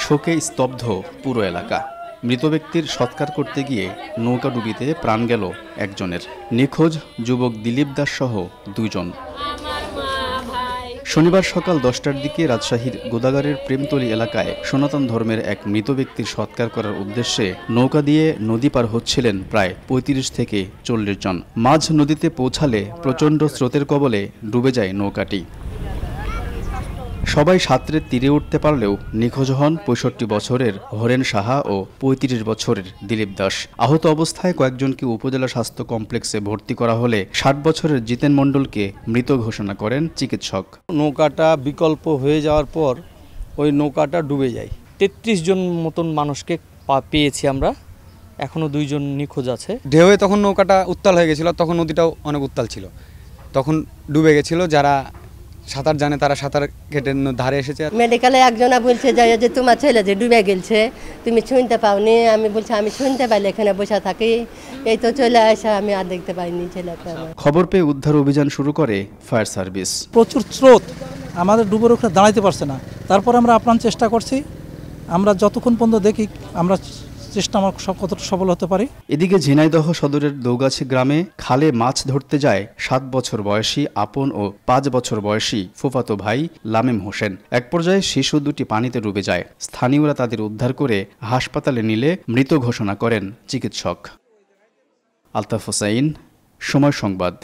শোকে স্তব্ধ পুরো এলাকা। মৃত ব্যক্তির সৎকার করতে গিয়ে নৌকাডুবিতে প্রাণ গেল একজনের। নিখোঁজ যুবক দিলীপ দাস সহ দুইজন। শনিবার সকাল 10টার দিকে রাজশাহীর গোদাগাড়ের প্রেমতলী এলাকায় সনাতন ধর্মের এক মৃত ব্যক্তির সৎকার করার উদ্দেশ্যে নৌকা দিয়ে নদী পার হচ্ছিলেন প্রায় ৩৫ থেকে ৪০ জন। মাঝ নদীতে পৌঁছালে প্রচণ্ড স্রোতের কবলে ডুবে যায় নৌকাটি। সবাই সাঁতরে তীরে উঠতে পারলেও নিখোঁজ হন ৬৫ বছরের হরেন সাহা ও ৩৫ বছরের দিলীপ দাস। আহত অবস্থায় কয়েকজনকে উপজেলা স্বাস্থ্য কমপ্লেক্সে ভর্তি করা হলে ৬০ বছরের জিতেন মণ্ডলকে মৃত ঘোষণা করেন চিকিৎসক। নৌকাটা বিকল্প হয়ে যাওয়ার পর ওই নৌকাটা ডুবে যায়। ৩৩ জন মতন মানুষকে পেয়েছি আমরা, এখনো 2 জন নিখোঁজ আছে। ঢেউয়ে তখন নৌকাটা উত্তাল হয়ে গেছিল, তখন নদীটাও অনেক উত্তাল ছিল, তখন ডুবে গেছিল। যারা সাঁতার জানে তারা সাঁতার কেটে ধারে এসেছে। মেডিকেলে একজনা বলছে যে তোমার ছেলে যে ডুবে গেছে, তুমি শুনতে পাওনি? আমি বলছি আমি শুনতে পাইলে এখানে বসে থাকি, এই তো চলে আসা, আমি আর দেখতে পাইনি ছেলেকে। খবর পেয়ে উদ্ধার অভিযান শুরু করে ফায়ার সার্ভিস। প্রচুর স্রোত, আমাদের ডুবের ওখানে দাঁড়াইতে পারছে না। তারপর আমরা আপ্রাণ চেষ্টা করছি, আমরা যতক্ষণ পর্যন্ত দেখি আমরা চেষ্টা আমার কতটা সফল হতে পারি। এদিকে ঝিনাইদহ সদরের দৌগাছি গ্রামে খালে মাছ ধরতে যায় 7 বছর বয়সী আপন ও 5 বছর বয়সী ফুফাতো ভাই লামেম হোসেন। এক পর্যায়ে শিশু দুটি পানিতে ডুবে যায়। স্থানীয়রা তাদের উদ্ধার করে হাসপাতালে নিলে মৃত ঘোষণা করেন চিকিৎসক। আলতাফ হোসাইন, সময় সংবাদ।